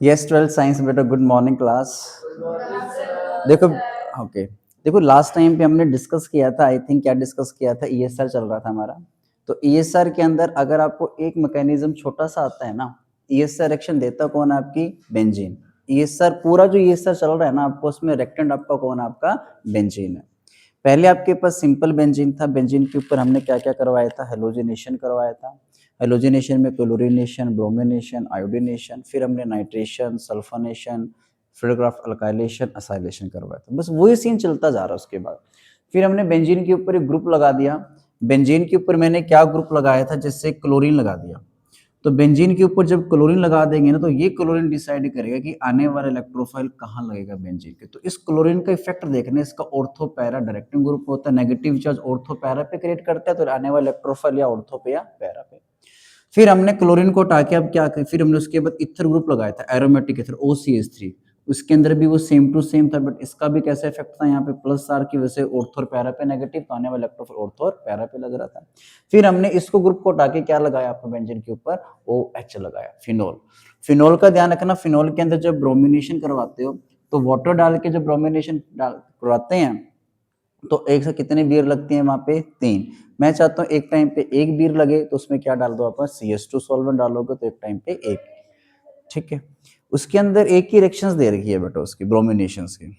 Yes 12th science बेटा, good morning class. देखो, okay, देखो लास्ट टाइम पे हमने डिस्कस किया था, आई थिंक क्या डिस्कस किया था, ईएसआर चल रहा था हमारा। तो ईएसआर के अंदर अगर आपको एक मैकेनिज्म छोटा सा आता है ना, ईएसआर रिएक्शन देता कौन है? आपकी बेंजीन। ईएसआर पूरा जो ईएसआर चल रहा है ना, आपको उसमें रिएक्टेंट आपका कौन है? आपका बेंजीन है। पहले आपके पास सिंपल बेंजीन था, बेंजीन के ऊपर हमने क्या क्या करवाया था? हेलोजिनेशन करवाया था। हेलोजिनेशन में क्लोरीनेशन, ब्रोमिनेशन, आयोडीनेशन, फिर हमने नाइट्रेशन, सल्फोनेशन, फिल्डक्राफ्ट अल्काइलेशन, असाइलेशन करवाया था। बस वही सीन चलता जा रहा है। उसके बाद फिर हमने बेंजीन के ऊपर एक ग्रुप लगा दिया। बेंजीन के ऊपर मैंने क्या ग्रुप लगाया था? जैसे क्लोरीन लगा दिया। तो बेंजीन के ऊपर जब क्लोरीन लगा देंगे ना, तो ये क्लोरीन डिसाइड करेगा कि आने वाला इलेक्ट्रोफाइल कहाँ लगेगा बेंजीन के। तो इस क्लोरीन का इफेक्ट देखने, इसका ऑर्थो पैरा डायरेक्टिंग ग्रुप होता है, नेगेटिव चार्ज ऑर्थो पैरा पे क्रिएट करता है, तो आने वाला इलेक्ट्रोफाइल या ऑर्थो पे या पैरा पे। फिर हमने क्लोरीन को हटा के अब क्या किया? फिर हमने उसके बाद इथर ग्रुप लगाया था, एरोमेटिक इथर, OCH3। उसके अंदर भी वो सेम टू सेम था, बट इसका भी कैसा इफेक्ट था? यहाँ पे प्लस आर की वजह से ऑर्थो और पैरा पे नेगेटिव, तो आने वाला इलेक्ट्रोफाइल ऑर्थो और पैरा पे लग रहा था। फिर हमने इसको ग्रुप को हटा के क्या लगाया आपको बेंजीन के ऊपर? OH लगाया, फिनोल। फिनोल का ध्यान रखना, फिनोल के अंदर जब ब्रोमिनेशन करवाते हो तो वाटर डाल के जब ब्रोमिनेशन करवाते हैं तो एक से कितने बियर लगती हैं? वहां पे 3। मैं चाहता हूँ एक टाइम पे एक बियर लगे, तो उसमें क्या डाल दो आप? CH2 सॉल्वेंट डालोगे तो एक टाइम पे एक। ठीक है, उसके अंदर एक ही रिएक्शंस दे रखी है बेटा उसकी, ब्रोमिनेशंस की।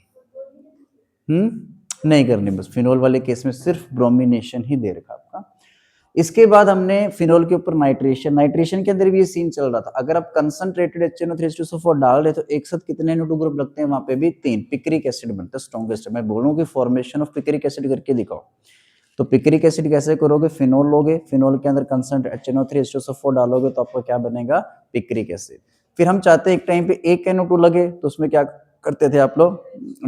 नहीं करनी, बस फिनोल वाले केस में सिर्फ ब्रोमिनेशन ही दे रखा आपका। इसके बाद हमने फिनोल के ऊपर नाइट्रेशन, नाइट्रेशन के अंदर भी ये सीन चल रहा था। अगर आप कंसंट्रेटेड HNO3 डाल रहे तो एक साथ कितने NO2 ग्रुप लगते हैं? वहां पे भी 3। पिक्रिक एसिड बनता है स्ट्रॉन्गेस्ट। मैं बोलूँ कि फॉर्मेशन ऑफ पिक्रिक एसिड करके दिखाओ, तो पिक्रिक एसिड कैसे करोगे? फिनोल लोगे, फिनोल के अंदर कंसंट्रेट HNO3 डालोगे तो आपको क्या बनेगा? Picric acid. फिर हम चाहते हैं एक टाइम पे एक NO2 लगे, तो उसमें क्या करते थे आप लोग?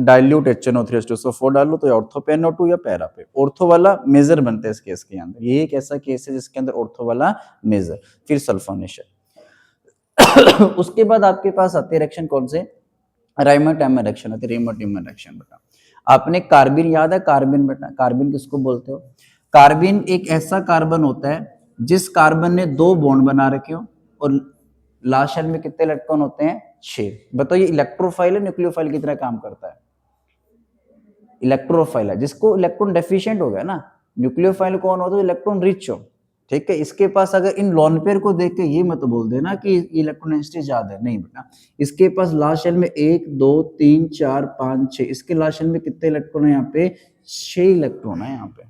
डाइल्यूट HNO3 डालो, तो ऑर्थो पे NO2 या पैरा पे। ऑर्थो वाला मेजर बनता है इस केस के अंदर। ये एक ऐसा केस है जिसके अंदर ऑर्थो वाला मेजर। फिर सल्फोनेशन। उसके बाद आपके पास आते रिएक्शन कौन से? राइमोटैम रिएक्शन आती है, रेमोटिम रिएक्शन। बेटा आपने कार्बिन याद है? कार्बिन, बेटा कार्बिन किसको बोलते हो? कार्बिन एक ऐसा कार्बन होता है जिस कार्बन ने 2 बॉन्ड बना रखे हो, और लास्ट शेल में कितने इलेक्ट्रॉन होते हैं? 6। बताओ ये इलेक्ट्रोफाइल है न्यूक्लियोफाइल की तरह काम करता है? इलेक्ट्रोफाइल है, जिसको इलेक्ट्रॉन डेफिशिएंट हो गया ना। न्यूक्लियोफाइल कौन होता है? इलेक्ट्रॉन रिच हो। ठीक है, इसके पास अगर इन लोन पेयर को देख के ये मत बोल देना कि इलेक्ट्रॉन डेंसिटी ज्यादा है, नहीं बेटा। इसके पास लास्ट शेल में 1 2 3 4 5 6, इसके लास्ट शेल में कितने इलेक्ट्रॉन है? यहाँ पे 6 इलेक्ट्रॉन है यहाँ पे।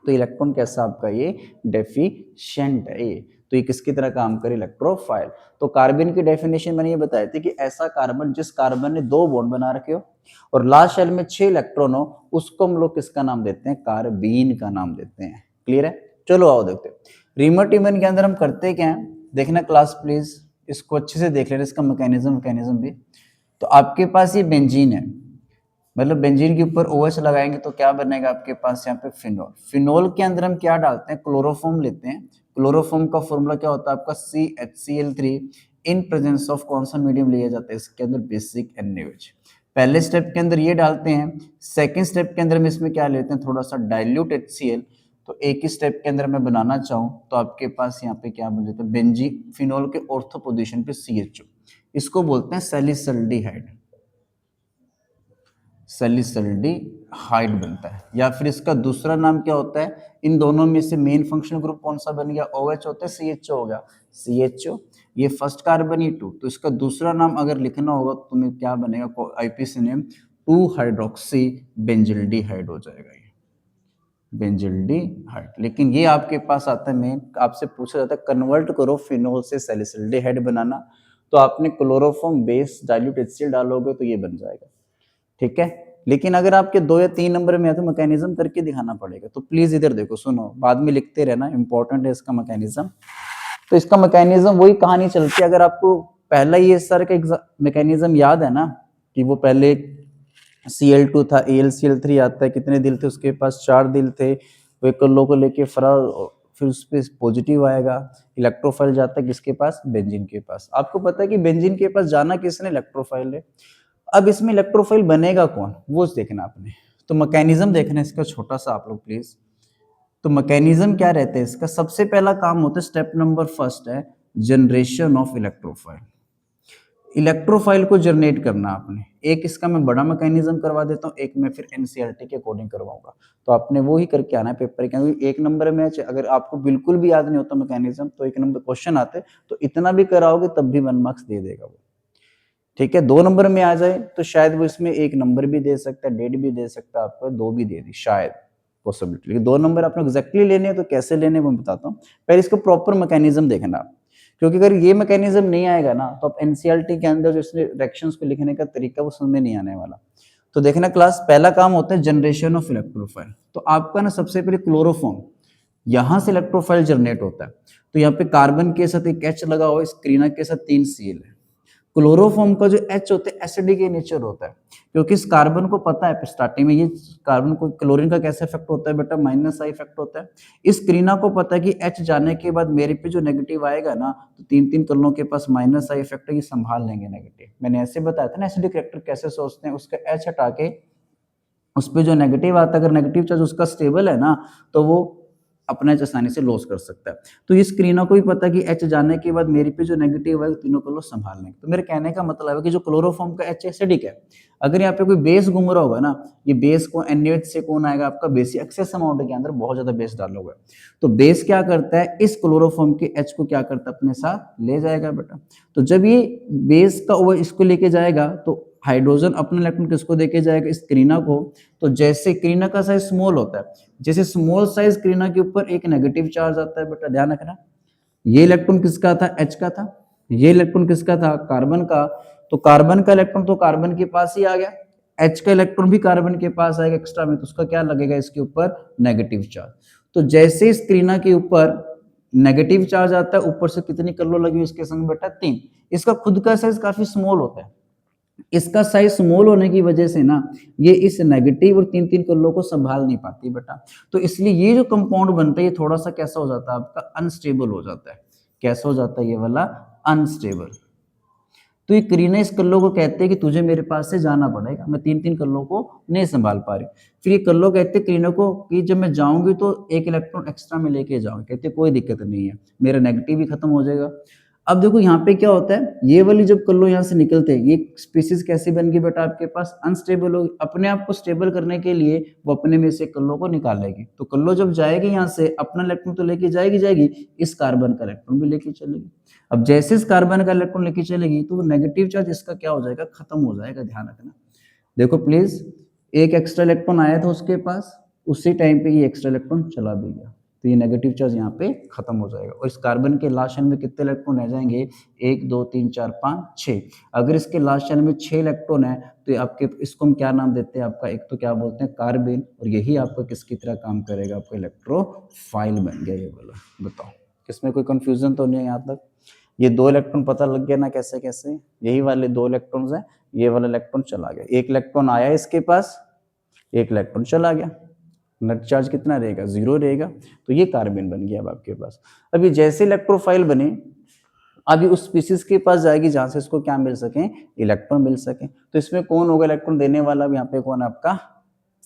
तो इलेक्ट्रॉन कैसा आपका? ये डेफिशिएंट है ये। तो ये किसकी तरह काम करे? इलेक्ट्रोफाइल। तो कार्बन की डेफिनेशन मैंने ये बताई थी कि ऐसा कार्बन जिस कार्बन ने 2 बॉन्ड बना रखे हो और लास्ट शेल में 6 इलेक्ट्रॉन हो, उसको हम लोग किसका नाम देते हैं? कार्बीन का नाम देते हैं। क्लियर है? चलो आओ देखते हैं रिमोट इमेन के अंदर हम करते क्या है। देखना क्लास प्लीज, इसको अच्छे से देख लेना, इसका मैकेनिज्म भी। तो आपके पास ये बेंजीन है, मतलब बेंजीन के ऊपर OH लगाएंगे तो क्या बनेगा आपके पास? यहाँ पे फिनोल। फिनोल के अंदर हम क्या डालते हैं? क्लोरोफॉर्म लेते हैं। क्लोरोफॉर्म का फॉर्मूला क्या होता है आपका? CHCl3। इन प्रेजेंस ऑफ कौन सा मीडियम लिया जाता है इसके अंदर? Basic NaOH। पहले स्टेप के अंदर ये डालते हैं। सेकेंड स्टेप के अंदर हम इसमें क्या लेते हैं? थोड़ा सा डाइल्यूट HCl। तो एक ही स्टेप के अंदर मैं बनाना चाहूँ तो आपके पास यहाँ पे क्या बन जाता है? बेंजी फिनोल के ऑर्थो पोजीशन पे CHO, इसको बोलते हैं सैलिसल्डिहाइड। सैलिसल्डिहाइड बनता है, या फिर इसका दूसरा नाम क्या होता है? इन दोनों में से मेन फंक्शनल ग्रुप कौन सा बन गया? OH होता है, CHO हो गया, CHO। ये फर्स्ट कार्बन, ये 2, तो इसका दूसरा नाम अगर लिखना होगा तो तुम्हें क्या बनेगा? IPC नेम 2 हाइड्रोक्सी बेंजिल्डिहाइड हो जाएगा ये, बेंजिल्डिहाइड। लेकिन ये आपके पास आता है, मेन आपसे पूछा जाता है कन्वर्ट करो फिनोल से सैलिसल्डिहाइड बनाना, तो आपने क्लोरोफॉर्म बेस डाइल्यूट HCl डालोगे तो ये बन जाएगा। ठीक है, लेकिन अगर आपके 2 या 3 नंबर में है तो मैकेनिज्म करके दिखाना पड़ेगा। तो प्लीज इधर देखो, सुनो, बाद में लिखते रहना, इंपॉर्टेंट है इसका मैकेनिज्म। तो इसका मैकेनिज्म वही कहानी चलती है। अगर आपको पहला ये सर का मैकेनिज्म याद है ना, कि वो पहले Cl2 था, AlCl3 आता है, कितने दिल थे उसके पास? 4 दिल थे। वो एक को लेके फिर उस पर पॉजिटिव आएगा, इलेक्ट्रोफाइल जाता है किसके पास? बेंजीन के पास। आपको पता है कि बेंजीन के पास जाना किसने? इलेक्ट्रोफाइल है। अब इसमें इलेक्ट्रोफाइल बनेगा कौन, वो देखना आपने। तो मैकेनिज्म देखना इसका छोटा सा आप लोग प्लीज। तो मैकेनिज्म क्या रहता है इसका? सबसे पहला काम होता है, स्टेप नंबर फर्स्ट है जनरेशन ऑफ इलेक्ट्रोफाइल। इलेक्ट्रोफाइल को जनरेट करना आपने, एक इसका मैं बड़ा मैकेनिज्म करवा देता हूँ, एक मैं फिर एनसीईआरटी के अकॉर्डिंग करवाऊंगा। तो आपने वो ही करके आना है पेपर के अंदर। एक नंबर में अगर आपको बिल्कुल भी याद नहीं होता मैकेनिज्म तो एक नंबर क्वेश्चन आते, तो इतना भी कराओगे तब भी 1 मार्क्स दे देगा वो। ठीक है, 2 नंबर में आ जाए तो शायद वो इसमें 1 नंबर भी दे सकता है, 1.5 भी दे सकता है, आपको 2 भी दे दी शायद पॉसिबिलिटी। लेकिन 2 नंबर आपने एग्जैक्टली लेने हैं तो कैसे लेने वो मैं बताता हूँ। पहले इसको प्रॉपर मैकेनिज्म देखना आप, क्योंकि अगर ये मैकेनिज्म नहीं आएगा ना तो आप एनसीईआरटी के अंदर जो इसने रिएक्शंस को लिखने का तरीका वो समझ में नहीं आने वाला। तो देखना क्लास, पहला काम होता है जनरेशन ऑफ इलेक्ट्रोफाइल। तो आपका ना सबसे पहले क्लोरोफॉर्म, यहां से इलेक्ट्रोफाइल जनरेट होता है। तो यहाँ पे कार्बन के साथ एक H लगा हुआ है, स्क्रीना के साथ 3 Cl है। क्लोरोफॉर्म का जो H होता है एसिडिक इन नेचर होता है, क्योंकि इस कार्बन को पता है स्टार्टिंग में ये कार्बन को क्लोरीन का कैसा इफेक्ट होता है बेटा, -I इफेक्ट होता है। इस क्रीना को पता है कि H जाने के बाद मेरे पे जो नेगेटिव आएगा ना, तो 3 कलों के पास -I इफेक्ट है, ये संभाल लेंगे नेगेटिव। मैंने ऐसे बताया था ना एसिडिक रिएक्टर कैसे सोचते हैं, उसका H हटा के उस पे जो नेगेटिव आता है, अगर नेगेटिव चार्ज उसका स्टेबल है ना तो वो अपना H आसानी से लॉस कर सकता है। तो इस क्रीना को भी पता है कि H जाने के बाद मेरे पे जो नेगेटिव है तीनों को संभाल लेंगे। तो मेरे कहने का मतलब है कि जो क्लोरोफॉर्म का H एसिडिक है, अगर यहाँ पे कोई बेस घूम रहा होगा ना, ये बेस को NaOH से कौन आएगा आपका, बेस एक्सेस अमाउंट के अंदर बहुत ज्यादा बेस डालोगे तो बेस क्या करता है, इस क्लोरोफॉर्म के H को क्या करता है अपने साथ ले जाएगा बेटा। तो जब ये बेस का ओवर इसको लेके जाएगा तो हाइड्रोजन अपना इलेक्ट्रॉन किसको देके जाएगा, इस क्रीना को। तो जैसे क्रीना का साइज स्मॉल होता है, जैसे स्मॉल साइज क्रीना के ऊपर एक नेगेटिव चार्ज आता है बेटा, ध्यान रखना। ये इलेक्ट्रॉन किसका था, H का था। ये इलेक्ट्रॉन किसका था, कार्बन का। तो कार्बन का इलेक्ट्रॉन तो कार्बन के पास ही आ गया, H का इलेक्ट्रॉन भी कार्बन के पास आएगा एक्स्ट्रा में, तो उसका क्या लगेगा इसके ऊपर, नेगेटिव चार्ज। तो जैसे इस क्रीना के ऊपर नेगेटिव चार्ज आता है, ऊपर से कितनी कलो लगी हुई इसके संग बेटा, 3। इसका खुद का साइज काफी स्मॉल होता है, इसका साइज स्मॉल होने की वजह से ना ये इस नेगेटिव और 3 कलों को संभाल नहीं पाती बेटा। तो इसलिए ये जो कंपाउंड बनता है ये थोड़ा सा कैसा हो जाता है आपका, अनस्टेबल हो जाता है। कैसा हो जाता है ये वाला, अनस्टेबल। तो ये करीना इस कल्लो को कहते हैं कि तुझे मेरे पास से जाना पड़ेगा, मैं 3 कल्लों को नहीं संभाल पा रही। फिर ये कल्लो कहते हैं करीना को कि जब मैं जाऊंगी तो 1 इलेक्ट्रॉन एक्स्ट्रा में लेके जाऊंगी, कहते कोई दिक्कत नहीं है, मेरा नेगेटिव भी खत्म हो जाएगा। अब देखो यहाँ पे क्या होता है, ये वाली जब कल्लो यहाँ से निकलते हैं, ये स्पीसीज कैसी बन गई बेटा आपके पास, अनस्टेबल होगी। अपने आप को स्टेबल करने के लिए वो अपने में से कल्लो को निकालेगी। तो कल्लो जब जाएगी यहाँ से अपना इलेक्ट्रॉन तो लेके जाएगी, इस कार्बन का इलेक्ट्रॉन भी लेके चलेगी। अब जैसे इस कार्बन का इलेक्ट्रॉन लेके चलेगी तो नेगेटिव चार्ज इसका क्या हो जाएगा, खत्म हो जाएगा। ध्यान रखना, देखो प्लीज, एक एक्स्ट्रा इलेक्ट्रॉन आया था उसके पास, उसी टाइम पे ये एक्स्ट्रा इलेक्ट्रॉन चला भी गया, तो ये नेगेटिव चार्ज यहाँ पे खत्म हो जाएगा। और इस कार्बन के लास्ट शेल में कितने इलेक्ट्रॉन रह जाएंगे, 1 2 3 4 5 6। अगर इसके लास्ट शेल में 6 इलेक्ट्रॉन है तो ये आपके, इसको हम क्या नाम देते हैं आपका, एक तो क्या बोलते हैं कार्बन, और यही आपका किसकी तरह काम करेगा, आपका इलेक्ट्रोफाइल बन गया ये वाला। बताओ किसमें कोई कंफ्यूजन तो नहीं है यहाँ तक। ये 2 इलेक्ट्रॉन पता लग गया ना कैसे कैसे, यही वाले 2 इलेक्ट्रॉन्स हैं, ये वाला इलेक्ट्रॉन चला गया, 1 इलेक्ट्रॉन आया इसके पास, 1 इलेक्ट्रॉन चला गया, नेट चार्ज कितना रहेगा, 0 रहेगा। तो ये कार्बन बन गया अब आपके पास। अभी जैसे इलेक्ट्रोफाइल बने, अभी उस स्पीसीज के पास जाएगी जहां से इसको क्या मिल सके, इलेक्ट्रॉन मिल सके। तो इसमें कौन होगा इलेक्ट्रॉन देने वाला, यहाँ पे कौन है आपका,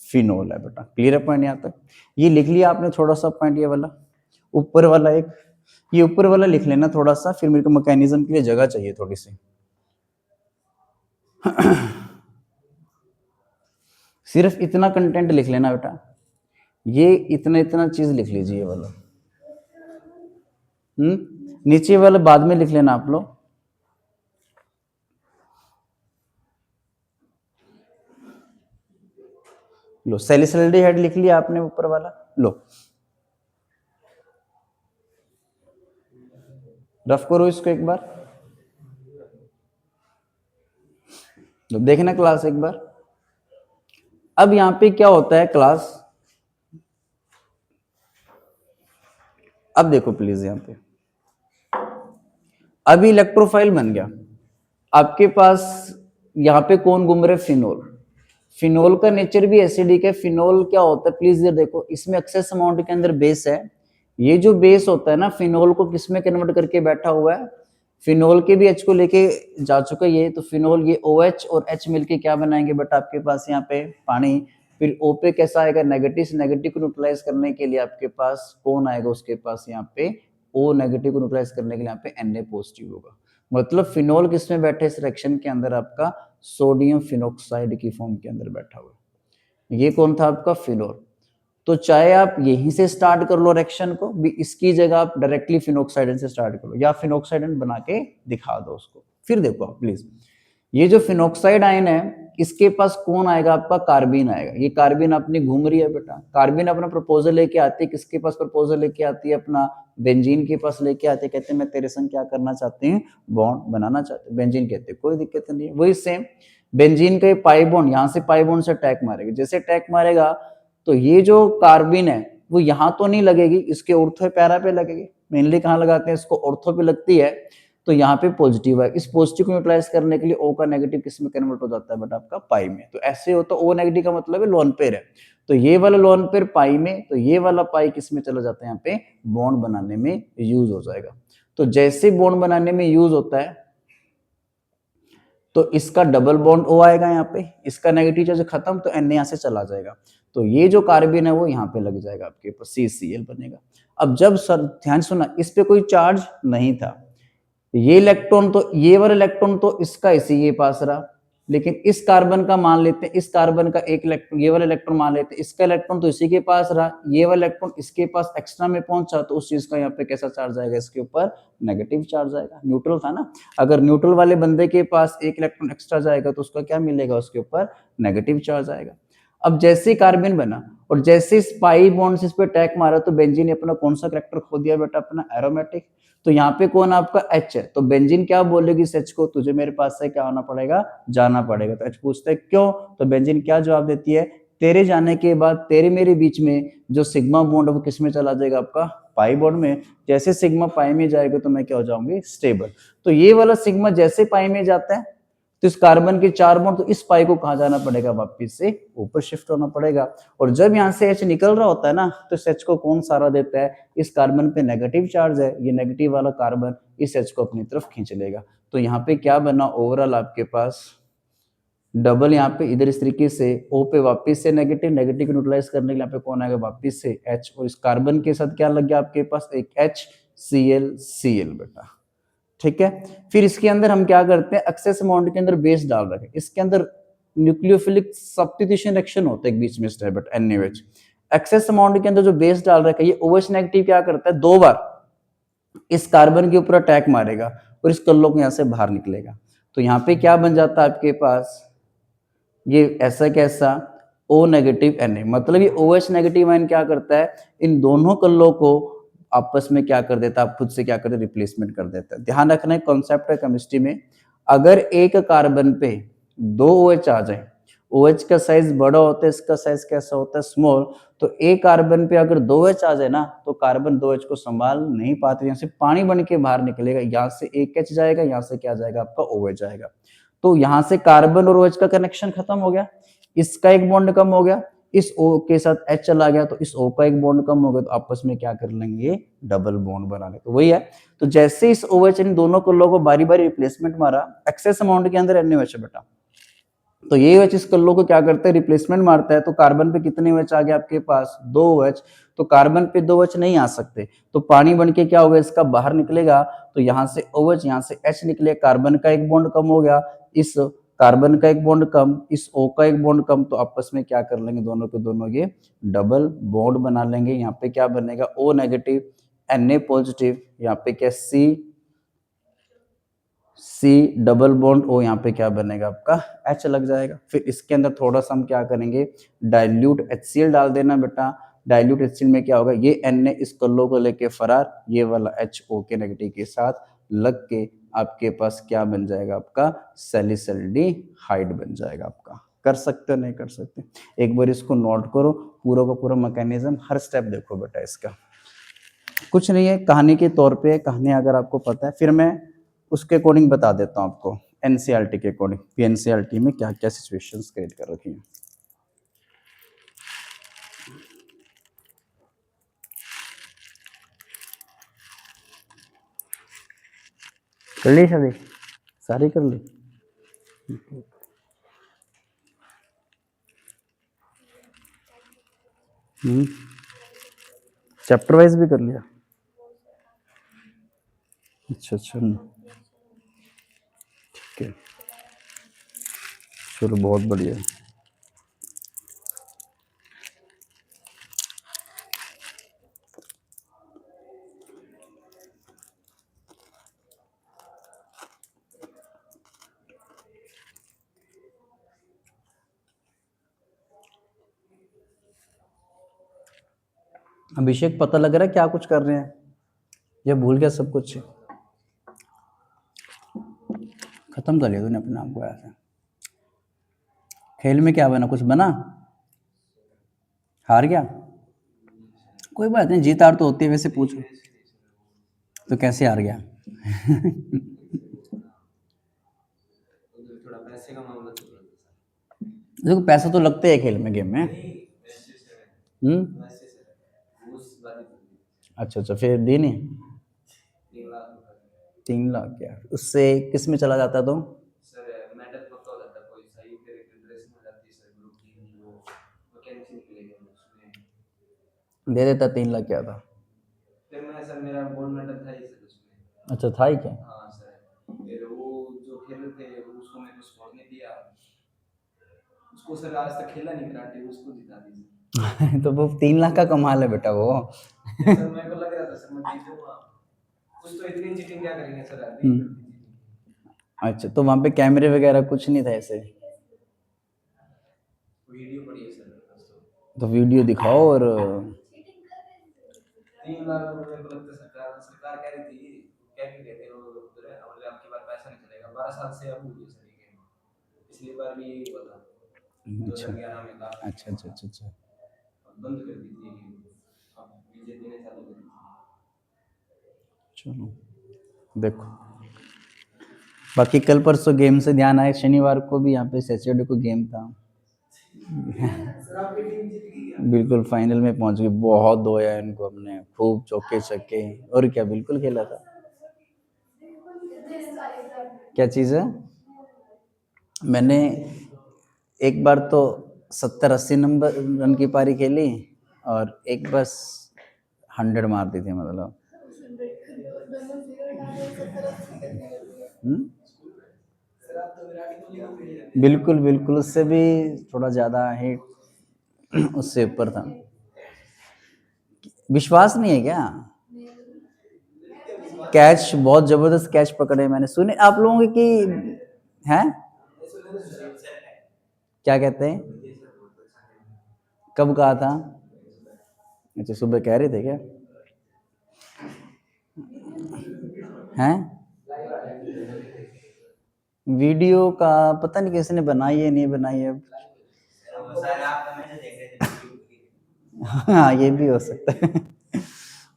फिनोल है बेटा। क्लियर है पॉइंट यहाँ तक, ये लिख लिया आपने थोड़ा सा पॉइंट, ये वाला ऊपर वाला एक, ये ऊपर वाला लिख लेना थोड़ा सा, फिर मेरे को मैकेनिज्म के लिए जगह चाहिए थोड़ी सी। सिर्फ इतना कंटेंट लिख लेना बेटा, ये इतना इतना चीज लिख लीजिए ये वाला। नीचे वाला बाद में लिख लेना आप लोग। लो सैलिसिलडिहाइड लिख लिया आपने ऊपर वाला, लो रफ करो इसको एक बार, लो देखना क्लास एक बार। अब यहां पे क्या होता है क्लास, अब देखो प्लीज यहां पे, अभी इलेक्ट्रोफाइल बन गया आपके पास, यहाँ पे कौन घूम रहे, फिनोल। फिनोल का नेचर भी एसिडिक है। फिनोल क्या होता है प्लीज ये देखो, इसमें एक्सेस अमाउंट के अंदर बेस है। ये जो बेस होता है ना, फिनोल को किस में कन्वर्ट करके बैठा हुआ है, फिनोल के भी H को लेके जा चुका है ये। तो फिनोल ये OH और H मिलके क्या बनाएंगे बेटा आपके पास यहाँ पे, पानी। फिर O पे कैसा आएगा, नेगेटिव से नेगेटिव को न्यूट्रलाइज करने के लिए आपके पास कौन आएगा, उसके पास यहाँ पे O नेगेटिव को न्यूट्रलाइज करने के लिए यहाँ पे Na पॉजिटिव होगा। मतलब फिनोल किस में बैठे इस रिएक्शन के अंदर, आपका सोडियम फिनोक्साइड की फॉर्म के अंदर बैठा हुआ है। ये कौन था आपका फिनोल। तो चाहे आप यहीं से स्टार्ट कर लो रिएक्शन को भी, इसकी जगह आप डायरेक्टली फिनोक्साइडन से स्टार्ट कर लो या फिनोक्साइडन बना के दिखा दो उसको। फिर देखो आप प्लीज, ये जो फिनोक्साइड आयन है इसके पास कौन आएगा, आपका कार्बिन आएगा। ये कार्बिन अपनी घूम रही है बेटा, कार्बिन अपना प्रपोजल लेके आती है, किसके पास प्रपोजल लेके आती है, अपना बेंजीन के पास लेके आते, कहते हैं मैं तेरे संग क्या करना चाहती हूँ, बॉन्ड बनाना चाहते हैं। बेंजीन कहते हैं कोई दिक्कत नहीं है। वही सेम बेंजीन का पाई बॉन्ड, यहाँ से पाई बॉन्ड से अटैक मारेगा, जैसे अटैक मारेगा तो ये जो कार्बिन है वो यहाँ तो नहीं लगेगी, इसके ऑर्थो पैरा पे लगेगी। मेनली कहाँ लगाते हैं इसको, ऑर्थो पे लगती है। तो यहाँ पे पॉजिटिव है, इस पॉजिटिव को यूटिलाइज करने के लिए ओ का नेगेटिव किस में कन्वर्ट हो जाता है बेटा, आपका पाई में। तो ऐसे हो तो ओ नेगेटिव का मतलब है लोन पेयर है, तो ये वाला लोन पेयर पाई में, तो ये वाला पाई किस में चला जाता है, यहाँ पे बॉन्ड बनाने में यूज हो जाएगा। तो जैसे बॉन्ड बनाने में यूज होता है तो इसका डबल बॉन्ड ओ आएगा यहाँ पे, इसका नेगेटिव चार्ज खत्म तो एन यहाँ से चला जाएगा, तो ये जो कार्बन है वो यहाँ पे लग जाएगा, आपके पास CCl बनेगा। अब जब सर ध्यान सुना, इस पे कोई चार्ज नहीं था, ये इलेक्ट्रॉन तो ये वाला इलेक्ट्रॉन तो इसका इसी के पास रहा, लेकिन इस कार्बन का मान लेते हैं, इस कार्बन का एक इलेक्ट्रॉन, ये वाला इलेक्ट्रॉन मान लेते हैं, इसका इलेक्ट्रॉन तो इसी के पास रहा, ये वाला इलेक्ट्रॉन इसके पास एक्स्ट्रा में पहुंचा, तो उस चीज का यहाँ पे कैसा चार्ज आएगा, इसके ऊपर नेगेटिव चार्ज आएगा। न्यूट्रल था ना, अगर न्यूट्रल वाले बंदे के पास एक इलेक्ट्रॉन एक्स्ट्रा जाएगा तो उसका क्या मिलेगा, उसके ऊपर नेगेटिव चार्ज आएगा। अब जैसे कार्बन बना और जैसे इस पाई बॉन्ड इस पे अटैक मारा तो बेंजीन ने अपना कौन सा कैरेक्टर खो दिया बेटा, अपना एरोमेटिक। तो यहाँ पे कौन आपका H है, तो बेंजीन क्या बोलेगी इस H को, तुझे मेरे पास से क्या होना पड़ेगा, जाना पड़ेगा। तो H पूछता है क्यों, तो बेंजीन क्या जवाब देती है, तेरे जाने के बाद तेरे मेरे बीच में जो सिग्मा बॉन्ड है वो किस में चला जाएगा, आपका पाई बॉन्ड में। जैसे सिग्मा पाई में जाएगा तो मैं क्या हो जाऊंगी, स्टेबल। तो ये वाला सिग्मा जैसे पाई में जाता है तो इस कार्बन के 4 बॉन्ड, तो इस पाई को कहाँ जाना पड़ेगा, वापिस से ऊपर शिफ्ट होना पड़ेगा। और जब यहाँ से H निकल रहा होता है ना, तो इस H को कौन सहारा देता है, इस कार्बन पे नेगेटिव चार्ज है, ये नेगेटिव वाला कार्बन इस H को अपनी तरफ खींच लेगा। तो यहाँ पे क्या बना, ओवरऑल आपके पास डबल, यहाँ पे इधर इस तरीके से O पे वापिस से नेगेटिव, नेगेटिव को न्यूट्रलाइज करने के लिए यहाँ पे कौन आएगा, वापिस से H, और इस कार्बन के साथ क्या लग गया आपके पास, एक HCl बेटा। ठीक है, फिर इसके अंदर हम क्या करते हैं, एक्सेस बॉन्ड के अंदर बेस डाल रखे, इसके अंदर न्यूक्लियोफिलिक सब्स्टिट्यूशन रिएक्शन होता है एक बीच में step, but NaOH excess bond के अंदर जो बेस डाल रखा है, ये OH नेगेटिव क्या करता है, 2 बार इस कार्बन के ऊपर अटैक मारेगा और इस कल्लो को यहाँ से बाहर निकलेगा। तो यहाँ पे क्या बन जाता है आपके पास, ये ऐसा कैसा O नेगेटिव Na, मतलब ये OH नेगेटिव आयन क्या करता है, इन दोनों कल्लों को आपस में क्या कर देता है, आप खुद से क्या करते, रिप्लेसमेंट कर देता है। ध्यान रखना है कॉन्सेप्ट है केमिस्ट्री में, अगर एक कार्बन पे 2 OH आ जाए, OH का साइज बड़ा होता है, इसका साइज कैसा होता है, स्मॉल, तो एक कार्बन पे अगर 2 OH आ जाए ना, तो कार्बन 2 OH को संभाल नहीं पाते, यहाँ से पानी बन के बाहर निकलेगा, यहाँ से एक H जाएगा, यहाँ से क्या जाएगा, आपका OH जाएगा। तो यहाँ से कार्बन और OH का कनेक्शन खत्म हो गया, इसका एक बॉन्ड कम हो गया, इस O के साथ H चला गया तो इस O का एक बॉन्ड कम हो गया, तो आपस में क्या कर लेंगे, डबल बॉन्ड बना लेंगे। तो वही है, तो जैसे इस OH इन दोनों कल्लों को बारी बारी रिप्लेसमेंट मारा, एक्सेस अमाउंट के अंदर NaOH है बेटा, तो ये OH इस कल्लो को क्या करता है, रिप्लेसमेंट मारता है। तो कार्बन पे कितने OH आ गए आपके पास, 2 OH, तो कार्बन पे 2 OH नहीं आ सकते, तो पानी बन के क्या होगा, इसका बाहर निकलेगा, तो यहाँ से OH, यहाँ से H निकले, कार्बन का एक बॉन्ड कम हो गया, इस कार्बन का एक बॉन्ड कम, इस O का एक बॉन्ड कम, तो आपस में क्या कर लेंगे, दोनों के दोनों ये डबल बॉन्ड बना लेंगे। यहाँ पे क्या बनेगा, O नेगेटिव Na पॉजिटिव, यहाँ पे क्या C डबल बॉन्ड O, यहाँ पे क्या बनेगा आपका H लग जाएगा। फिर इसके अंदर थोड़ा सा हम क्या करेंगे, डाइल्यूट HCl डाल देना बेटा। डाइल्यूट HCl में क्या होगा, ये Na इस कल्लो को लेके फरार, ये वाला HO के नेगेटिव के साथ लग के आपके पास क्या बन जाएगा, आपका सैलिसल्डिहाइड बन जाएगा आपका। कर सकते हो, नहीं कर सकते, एक बार इसको नोट करो, पूरा का पूरा मैकेनिज्म, हर स्टेप देखो बेटा इसका। कुछ नहीं है, कहानी के तौर पे कहानी अगर आपको पता है, फिर मैं उसके अकॉर्डिंग बता देता हूँ आपको, एनसीईआरटी के अकॉर्डिंग कि एनसीईआरटी में क्या क्या सिचुएशंस क्रिएट कर रखी हैं। कर ली शादी, सारी कर ली। चैप्टर वाइज भी कर लिया, अच्छा अच्छा। ओके, चलो बहुत बढ़िया। अभिषेक, पता लग रहा है क्या कुछ कर रहे हैं या भूल गया सब कुछ? खत्म कर लिया तूने अपने आप को ऐसे। खेल में क्या बना, कुछ बना? हार गया? कोई बात नहीं, जीत हार तो होती है। वैसे पूछो तो कैसे हार गया? देखो पैसा तो लगते हैं खेल में, गेम में। अच्छा, फिर दी नहीं? 3 लाख यार, उससे किस में चला जाता तो? दे देता 3 लाख, क्या था? अच्छा, था ही क्या? तो वो 3 लाख का कमाल है बेटा वो। अच्छा, तो वहाँ पे कैमरे वगैरह कुछ नहीं था ऐसे? तो वीडियो दिखाओ और अच्छा अच्छा अच्छा अच्छा अच्छा। चलो देखो, बाकी कल परसों गेम से ध्यान आए, शनिवार को भी यहाँ पे सैटरडे को गेम था। बिल्कुल फाइनल में पहुंच गए, बहुत धोया इनको हमने, खूब चौके छक्के, और क्या बिल्कुल खेला था। क्या चीज़ है? मैंने एक बार तो 70-80 नंबर रन की पारी खेली, और एक बस 100 मार दी थी मतलब। बिल्कुल बिल्कुल, उससे भी थोड़ा ज़्यादा हिट, उससे ऊपर था। विश्वास नहीं है क्या? कैच, बहुत जबरदस्त कैच पकड़े मैंने, सुने आप लोगों की हैं? क्या कहते हैं? कब कहा था? अच्छा, सुबह कह रहे थे क्या? हैं? वीडियो का पता नहीं किसने बनाई है, नहीं बनाई है। हाँ, ये भी हो सकता है।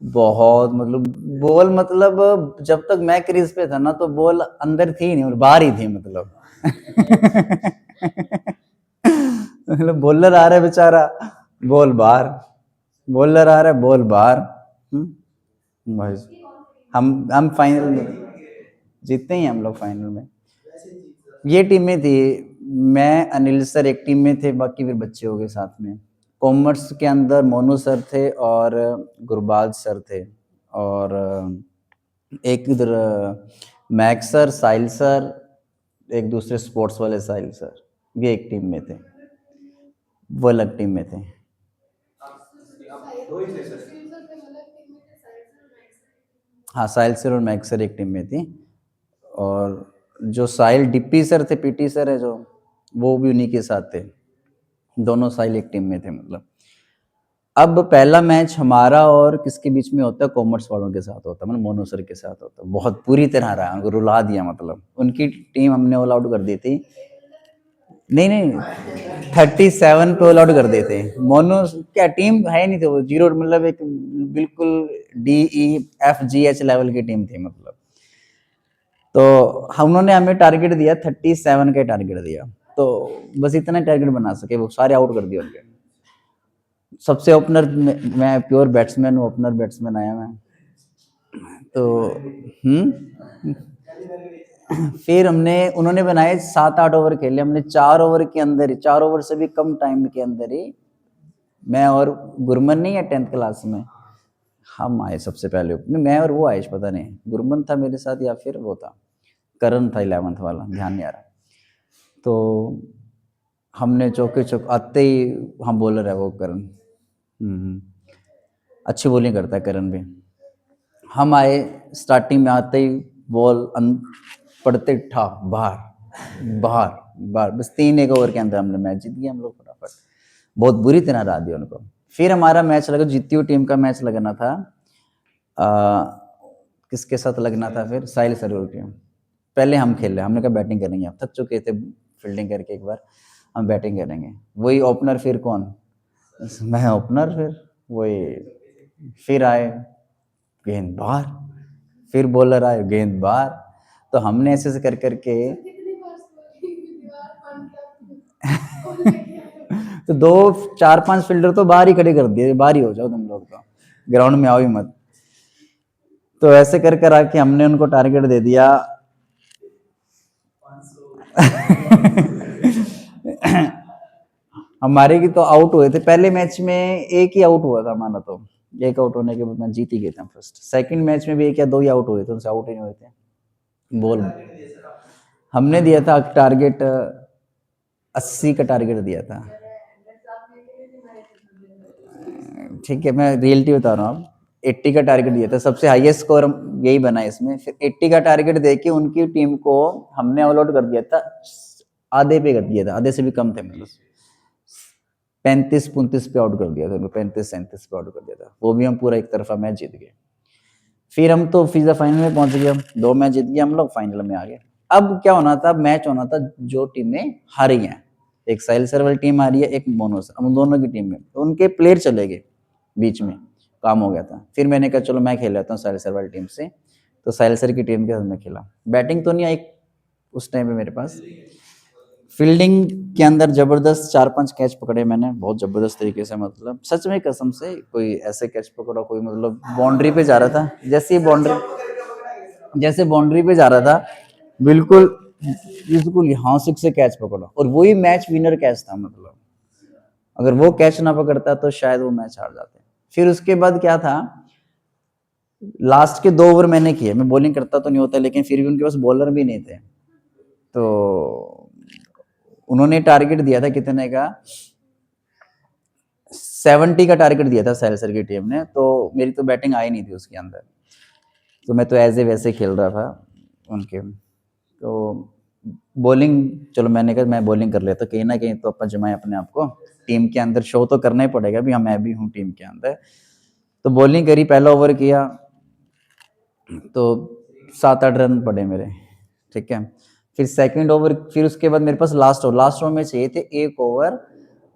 बहुत मतलब, बॉल मतलब जब तक मैं क्रीज पे था ना, तो बॉल अंदर थी नहीं और बाहर ही थी मतलब। मतलब बॉलर आ रहा है बेचारा, बॉल बाहर, बॉलर आ रहा है, बॉल बाहर। भाई, हम फाइनल में जीतते ही, हम लोग फाइनल में। ये टीमें थी, मैं अनिल सर एक टीम में थे, बाकी फिर बच्चे हो गए साथ में। कॉमर्स के अंदर मोनू सर थे और गुरबाज सर थे, और एक इधर मैक्स सर, साहिल सर, एक दूसरे स्पोर्ट्स वाले साहिल सर, ये एक टीम में थे, वो अलग टीम में थे। हाँ, साहिल सर और मैक्स सर एक टीम में थी, और जो साहिल डिप्पी सर थे, पीटी सर है जो, वो भी उन्हीं के साथ थे। दोनों साहिल एक टीम में थे मतलब। अब पहला मैच हमारा और किसके बीच में होता है? कॉमर्स वालों के साथ होता है, मतलब मोनू सर के साथ होता है। बहुत पूरी तरह रहा, उनको रुला दिया, मतलब उनकी टीम हमने ऑल आउट कर दी थी। नहीं नहीं, 37 पे ऑल आउट कर देते। मोनू क्या टीम है नहीं थी वो, जीरो, मतलब एक बिल्कुल DEFGH लेवल की टीम थी मतलब। तो उन्होंने हमें टारगेट दिया 37 का टारगेट दिया, तो बस इतना टारगेट बना सके, वो सारे आउट कर दिए उनके। सबसे ओपनर, मैं प्योर बैट्समैन हूँ, ओपनर बैट्समैन आया मैं तो। फिर हमने, उन्होंने बनाए 7-8 ओवर खेले, हमने 4 ओवर के अंदर ही, 4 ओवर से भी कम टाइम के अंदर ही, मैं और गुरमन नहीं है 10th क्लास में, हम आए सबसे पहले। मैं और वो आए, पता नहीं गुरमन था मेरे साथ या फिर वो था, करण था 11th वाला, ध्यान नहीं आ रहा। तो हमने चौके चौक आते ही, हम बॉलर है वो करण, अच्छी बॉलिंग करता है करण भी। हम आए, स्टार्टिंग में आते ही बॉल पड़ते ठा बाहर बाहर बाहर, बस 3 ओवर के अंदर हमने मैच जीत गया हम लोग फटाफट। बहुत बुरी तरह हरा दिया उनको। फिर हमारा मैच लगा, जीती हुई टीम का मैच लगना था। किसके साथ लगना था फिर? साहिल सरोवर टीम। पहले हम खेल रहे, हमने कहा बैटिंग करेंगे, हम थक चुके थे फील्डिंग करके, एक बार हम बैटिंग करेंगे। वही ओपनर, फिर कौन? मैं ओपनर, फिर आए गेंद बाहर, फिर बॉलर आए गेंद बाहर। तो हमने ऐसे कर करके तो 2 4 5 फील्डर तो बाहर ही खड़े कर दिए, बाहर ही हो जाओ तुम लोग, तो ग्राउंड में आओ ही मत। तो ऐसे कर कर आके हमने उनको टारगेट दे दिया। हमारे की तो आउट हुए थे पहले मैच में, एक ही आउट हुआ था हमारा, तो एक आउट होने के बाद मैं जीत ही गए थे फर्स्ट। सेकंड मैच में भी 1 या 2 ही आउट हुए थे, उनसे आउट ही नहीं हुए थे। बॉल हमने दिया था टारगेट, 80 का टारगेट दिया था। ठीक है, मैं रियलिटी बता रहा हूँ। अब 80 का टारगेट दिया था, सबसे हाईएस्ट स्कोर यही बना इसमें। फिर 80 का टारगेट देके उनकी टीम को हमने ऑल आउट कर दिया था, आधे पे कर दिया था, आधे से भी कम थे, मतलब 35-35 पे आउट कर दिया था, 35-37 पे आउट कर दिया था। वो भी हम पूरा एक तरफा मैच जीत गए। फिर हम तो फिजा फाइनल में पहुंच गए, हम 2 मैच जीत गए, हम लोग फाइनल में आ गए। अब क्या होना था, मैच होना था जो टीमें हारी हैं, एक साहिल सर वाली टीम आ रही है, एक मोनो सर, हम दोनों की टीम में, तो उनके प्लेयर चले गए, बीच में काम हो गया था। फिर मैंने कहा चलो मैं खेल लेता हूँ साहिल सर वाली टीम से, तो साहिल सर की टीम के साथ मैं खेला। बैटिंग तो नहीं आई उस टाइम पे मेरे पास, फील्डिंग के अंदर जबरदस्त 4-5 कैच पकड़े मैंने, बहुत जबरदस्त तरीके से, मतलब सच में कसम से कोई ऐसे कैच पकड़ा, कोई मतलब बाउंड्री पे जा रहा था, जैसे बाउंड्री पे जा रहा था, बिल्कुल बिल्कुल यहाँ से कैच पकड़ा, और वही मैच विनर कैच था। मतलब अगर वो कैच ना पकड़ता तो शायद वो मैच हार जाते। फिर उसके बाद क्या था, लास्ट के 2 ओवर मैंने किए, मैं बॉलिंग करता तो नहीं होता, लेकिन फिर भी उनके पास बॉलर भी नहीं थे, तो उन्होंने टारगेट दिया था कितने का, 70 का टारगेट दिया था साहिल सर की टीम ने। तो मेरी तो बैटिंग आई नहीं थी उसके अंदर, तो मैं तो एज ए वैसे खेल रहा था उनके। तो बॉलिंग, चलो मैंने कहा मैं बॉलिंग कर लेता, कहीं ना कहीं तो अपन जमाए अपने आप को, टीम के अंदर शो तो करना ही पड़ेगा भी, हाँ मैं भी हूँ टीम के अंदर। तो बॉलिंग करी, पहला ओवर किया तो 7-8 रन पड़े मेरे, ठीक है। फिर सेकंड ओवर, फिर उसके बाद मेरे पास लास्ट ओवर में चाहिए थे 1 ओवर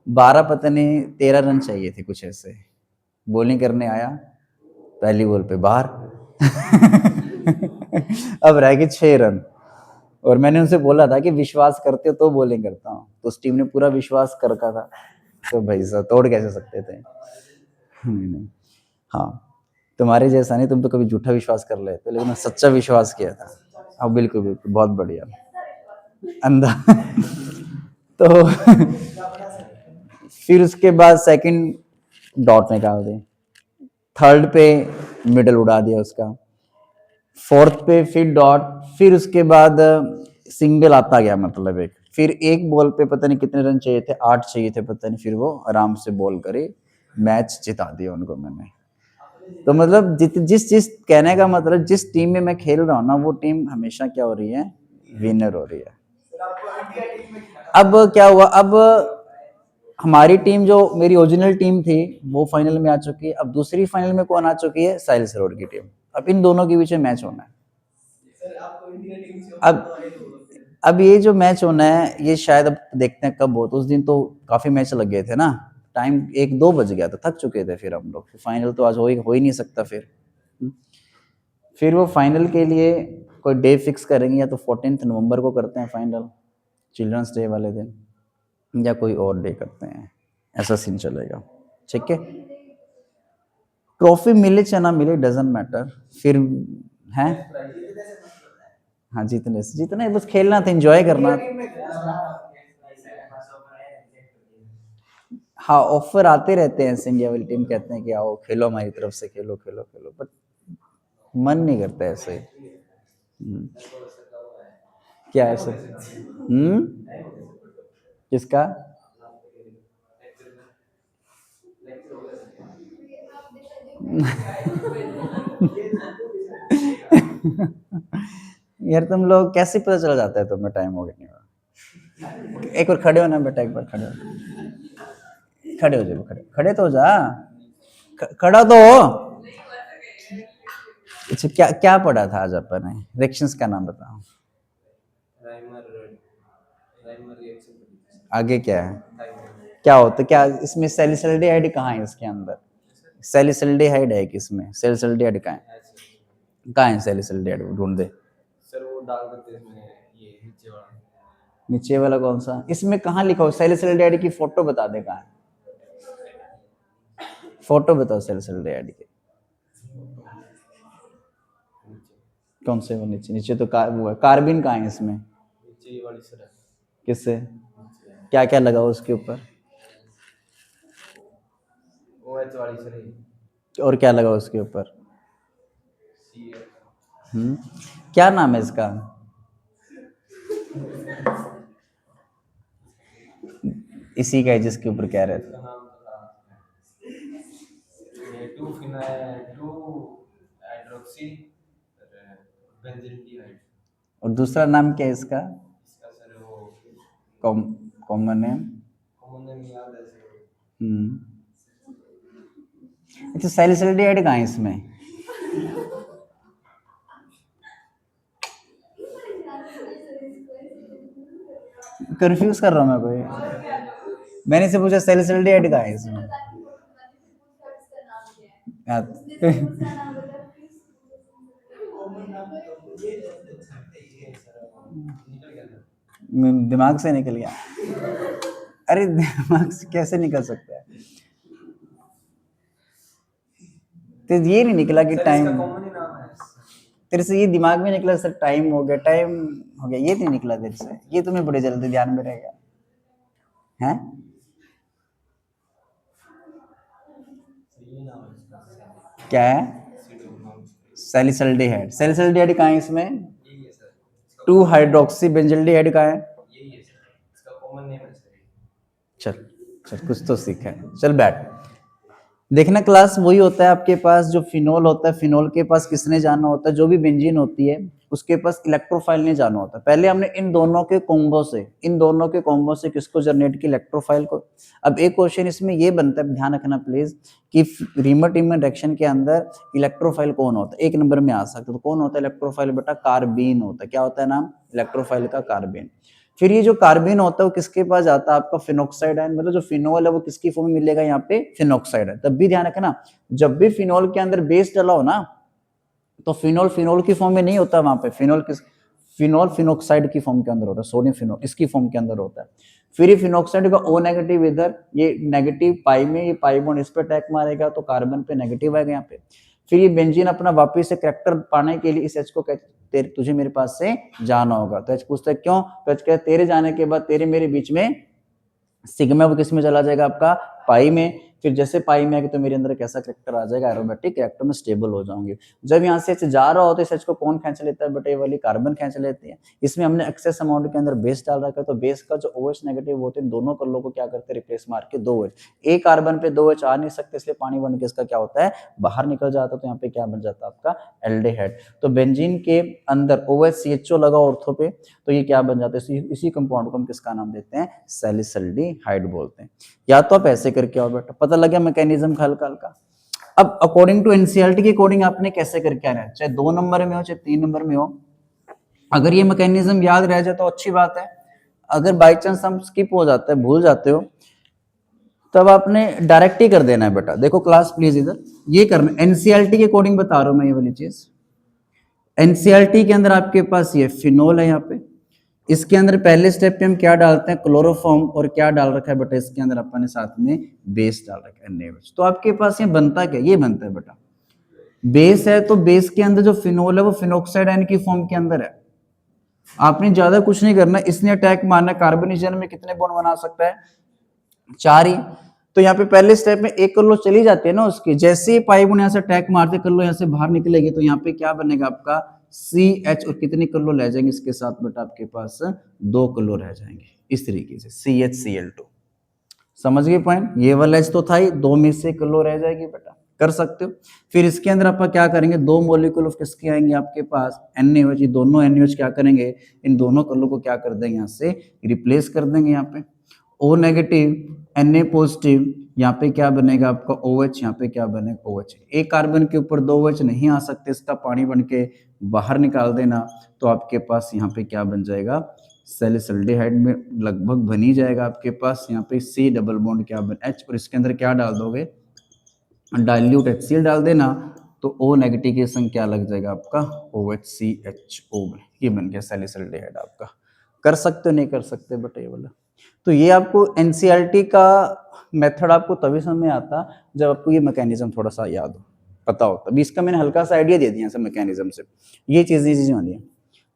12, पता नहीं 13 रन चाहिए थे कुछ ऐसे। बॉलिंग करने आया, पहली बॉल पे बाहर। अब रह गए 6 रन, और मैंने उनसे बोला था कि विश्वास करते हो तो बॉलिंग करता हूँ, तो उस टीम ने पूरा विश्वास कर रखा था, तो भाई साहब तोड़ कैसे सकते थे। हाँ, तुम्हारे जैसा नहीं, तुम तो कभी झूठा विश्वास कर लेते, लेकिन मैं सच्चा विश्वास किया था। हाँ बिल्कुल बिल्कुल, बहुत बढ़िया अंधा। तो फिर उसके बाद सेकंड डॉट निकाल दे, थर्ड पे मिडल उड़ा दिया उसका, फोर्थ पे फिर डॉट, फिर उसके बाद सिंगल आता गया, मतलब एक, फिर एक बॉल पे पता नहीं कितने रन चाहिए थे, 8 चाहिए थे पता नहीं, फिर वो आराम से बॉल करे, मैच जिता दिया उनको मैंने। तो मतलब जिस जिस कहने का मतलब, जिस टीम में मैं खेल रहा हूँ ना, वो टीम हमेशा क्या हो रही है, विनर हो रही है। अब क्या हुआ, अब हमारी टीम जो मेरी ओरिजिनल टीम थी वो फाइनल में आ चुकी है, अब दूसरी फाइनल में कौन आ चुकी है, साहिल सरोवर की टीम। अब इन दोनों के बीच में मैच होना है। अब अब ये जो मैच होना है, ये शायद अब देखते हैं कब हो, तो उस दिन तो काफी मैच लग गए थे ना, टाइम 1-2 बज गया था, थक चुके थे फिर हम लोग, फाइनल तो आज हो ही नहीं सकता फिर। फिर वो फाइनल के लिए कोई डे फिक्स करेंगे, या तो 14 नवंबर को करते हैं फाइनल, चिल्ड्रंस डे वाले दिन, या कोई और डे करते हैं, ऐसा सीन चलेगा, ठीक है। ट्रॉफी मिले चाहे ना मिले, डजेंट मैटर, फिर है, हाँ जीतने से जीतना है, बस खेलना था, एंजॉय करना। हाँ ऑफर आते रहते हैं, इंडिया वाली टीम कहते हैं कि आओ खेलो हमारी तरफ से, खेलो खेलो खेलो, बट मन नहीं करता ऐसे। क्या है सर? किसका? यार तुम लोग कैसे पता चल जाता है तुम्हें टाइम हो गया नहीं हुआ? एक बार खड़े हो ना बेटा, एक बार खड़े हो, खड़े हो जाओ, खड़े तो हो जा, खड़ा तो हो। अच्छा, क्या क्या पढ़ा था आज अपन ने? रिएक्शंस का नाम बताओ। आगे क्या है? क्या होता क्या इसमें? सैलिसिल्डिहाइड कहाँ है इसके अंदर? सैलिसिल्डिहाइड है किसमें? सैलिसिल्डिहाइड कहाँ है? कहाँ है सैलिसिल्डिहाइड? ढूंढ दे। सर वो डाल देते हैं इसमें, ये नीचे वाला। नीचे वाला कौन सा? इसमें कहाँ लिखा हो? सैलिसिल्डिहाइड की फोटो बता दे कहाँ है? फोटो बताओ सैलिसिल्डिहाइड की। कौन से वो नीचे? नीचे तो वो है। कार्बिन कहाँ है इसमें? नीचे वाली सर। किससे? क्या क्या लगा हो उसके ऊपर? OH वाली सर। और क्या लगा उसके ऊपर? क्या नाम है इसका? इसी का है जिसके ऊपर कह रहे थे। और दूसरा नाम क्या है इसका? Common name. अच्छा, सैलिसिल्डिहाइड कहाँ है इसमें? कंफ्यूज कर रहा हूँ मैं कोई। मैंने से पूछा सैलिसिल्डिहाइड कहाँ है इसमें? दिमाग से निकल गया। अरे दिमाग से कैसे निकल सकता है? तो ये नहीं निकला कि टाइम, तेरे से ये दिमाग में निकला सर टाइम हो गया, टाइम हो गया, ये नहीं निकला तेरे से। ये तुम्हें बड़े जल्दी ध्यान में रहेगा हैं? क्या है? सैलिसिल्डिहाइड। सैलिसिल्डिहाइड कहाँ है इसमें? 2 हाइड्रोक्सी बेंजल्डिहाइड कहाँ है? चल चल, कुछ तो सीखा है। चल बैठ। देखना क्लास वही होता है आपके पास जो फिनोल होता है, फिनोल के पास किसने जाना होता है? जो भी बेंजीन होती है उसके पास इलेक्ट्रोफाइल ने जाना होता है। पहले हमने इन दोनों के कॉम्बो से किसको जनरेट की? इलेक्ट्रोफाइल को। अब एक क्वेश्चन इसमें ये बनता है, ध्यान रखना प्लीज, कि रीमर-टीमर रिएक्शन के अंदर इलेक्ट्रोफाइल कौन होता है? एक नंबर में आ सकता है। तो कौन होता है इलेक्ट्रोफाइल? बेटा कार्बीन होता है। क्या होता है नाम इलेक्ट्रोफाइल का? कार्बीन। फिर ये जो कार्बन होता है वो किसके पास जाता है? आपका फिनोक्साइड आयन, मतलब जो फिनोल है वो किसकी फॉर्म में मिलेगा? यहाँ पे फिनोक्साइड है। तब भी ध्यान रखना, जब भी फिनोल के अंदर बेस डला हो ना, तो फिनोल फिनोल की फॉर्म में नहीं होता। वहां पे फिनोल फिनोक्साइड की फॉर्म के अंदर होता है। सोडियम फिनोल इसकी फॉर्म के अंदर होता है। फिर ये फिनोक्साइड का O नेगेटिव इधर, ये नेगेटिव पाई में, ये पाई बॉन्ड इस पे अटैक मारेगा तो कार्बन पे नेगेटिव आएगा यहाँ पे। फिर ये बेंजीन अपना वापस से करैक्टर पाने के लिए इस H को तुझे मेरे पास से जाना होगा। तो H पूछता है क्यों? तो H कहता है तेरे जाने के बाद तेरे मेरे बीच में सिग्मा वो किस में चला जाएगा? आपका पाई में। फिर जैसे पाई में आएगा तो मेरे अंदर कैसा कैरेक्टर आ जाएगा? एरोमेटिक कैरेक्टर में स्टेबल हो जाऊंगी। जब यहाँ से H जा रहा हो तो इस H को कौन खींच लेता है? बेटा ये वाली कार्बन खींच लेती है। इसमें हमने एक्सेस अमाउंट के अंदर बेस डाल रखा है, तो बेस का जो OH नेगेटिव होते हैं दोनों कलर को क्या करते हैं? रिप्लेस मार के 2H। एक कार्बन पे 2H आ नहीं सकते, इसलिए पानी बन के इसका क्या होता है? बाहर निकल जाता है। तो यहाँ पे क्या बन जाता है? आपका एल्डिहाइड। तो बेंजीन के अंदर OH CHO लगा ऑर्थो पे, तो ये क्या बन जाता है? इसी कंपाउंड को हम किसका नाम देते हैं? सैलिसिल्डिहाइड बोलते हैं। या तो आप ऐसे करके आओ बेटा, पता लग गया मैकेनिज्म हल्का हल्का। अब अकॉर्डिंग टू एनसीईआरटी के अकॉर्डिंग आपने कैसे करके आना है, चाहे 2 नंबर में हो चाहे 3 नंबर में हो। अगर ये मैकेनिज्म याद रह जाए तो अच्छी बात है। अगर बाई चांस हम स्किप हो जाते हैं, भूल जाते हो, तब आपने डायरेक्ट ही कर देना है बेटा। देखो क्लास प्लीज इधर ये करना, एनसीईआरटी के अकॉर्डिंग बता रहा हूं मैं ये वाली चीज। एनसीईआरटी के अंदर आपके पास ये फिनोल है यहाँ पे, इसके अंदर पहले स्टेप पे हम क्या डालते हैं? क्लोरोफॉर्म। और क्या डाल रखा है बेटा इसके अंदर? अपन ने साथ में बेस डाल रखा है NaOH। तो आपके पास ये बनता क्या? ये बनता है बेटा बेस है। तो बेस के अंदर जो फिनोल है वो फिनोक्साइड आयन की फॉर्म के अंदर है। आपने ज्यादा कुछ नहीं करना, इसने अटैक मारना। कार्बोनिजन में कितने बॉन्ड बना सकता है? 4 ही। तो यहाँ पे पहले स्टेप में एक कल्लो चली जाती है ना उसकी, जैसे ही पाई बॉन्ड यहाँ से अटैक मारते कल्लो यहाँ से बाहर निकलेगी तो यहाँ पे क्या बनेगा? आपका CH और कितने क्लोर रह जाएंगे इसके साथ बेटा, आपके पास 2 क्लोर रह जाएंगे इस तरीके से CHCl2। समझ गए पॉइंट? ये वाला H तो था ही, 2 में से क्लोर रह जाएगी बेटा, कर सकते हो। फिर इसके अंदर आप क्या करेंगे, 2 मॉलिक्यूल ऑफ किसके आएंगे आपके पास, NaOH। ये दोनों NaOH क्या करेंगे, इन दोनों क्लोर को क्या कर देंगे, यहाँ से रिप्लेस कर देंगे। यहाँ पे O नेगेटिव Na पॉजिटिव, यहाँ पे क्या बनेगा आपका OH, यहाँ पे क्या बनेगा OH। एक कार्बन के ऊपर 2 OH नहीं आ सकते, इसका पानी बन के बाहर निकाल देना, तो आपके पास यहाँ पे क्या बन जाएगा, सैलिसल्डिहाइड में लगभग बन ही जाएगा आपके पास। यहाँ पे C डबल बॉन्ड क्या बन H, और इसके अंदर क्या डाल दोगे, डाइल्यूट HCl डाल देना, तो O नेगेटिव के संग क्या लग जाएगा आपका OHCHO में, ये बन गया सैलिसल्डिहाइड आपका। कर सकते हो, नहीं कर सकते बेटा ये वाला। तो ये आपको NCERT का मेथड आपको तभी समझ में आता जब आपको ये मैकेनिज्म थोड़ा सा याद हो, पता हो। तभी इसका मैंने हल्का सा आइडिया दे दिया सब मैकेनिज्म से, ये चीजें होनी है,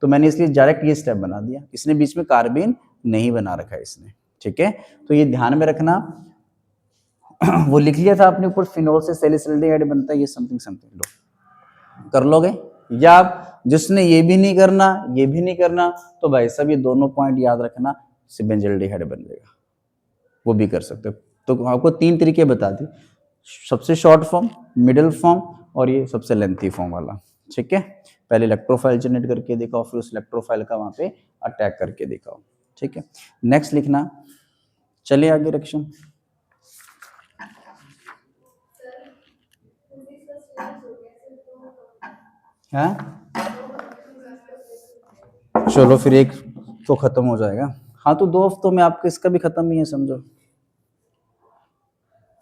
तो मैंने इसलिए डायरेक्ट ये स्टेप बना दिया। इसने बीच में कार्बन नहीं बना रखा है इसने, ठीक है। तो ये ध्यान में रखना। वो लिख लिया था आपने ऊपर, फिनोल से सैलिसल्डिहाइड बनता है, ये समथिंग समथिंग लो कर लोगे। या आप जिसने ये भी नहीं करना ये भी नहीं करना, तो भाई सब ये दोनों पॉइंट याद रखना, बेंजल्डिहाइड बन जाएगा, वो भी कर सकते हो। तो आपको 3 तरीके बता दी, सबसे शॉर्ट फॉर्म, मिडिल फॉर्म और ये सबसे लेंथी फॉर्म वाला, ठीक है। पहले इलेक्ट्रोफाइल जनरेट करके दिखाओ, फिर उस इलेक्ट्रोफाइल का वहां पे अटैक करके दिखाओ, ठीक है। नेक्स्ट लिखना, चलिए आगे रिएक्शन। हाँ चलो फिर एक तो खत्म हो जाएगा। हाँ तो 2 हफ्तों में आपके इसका भी खत्म ही है समझो।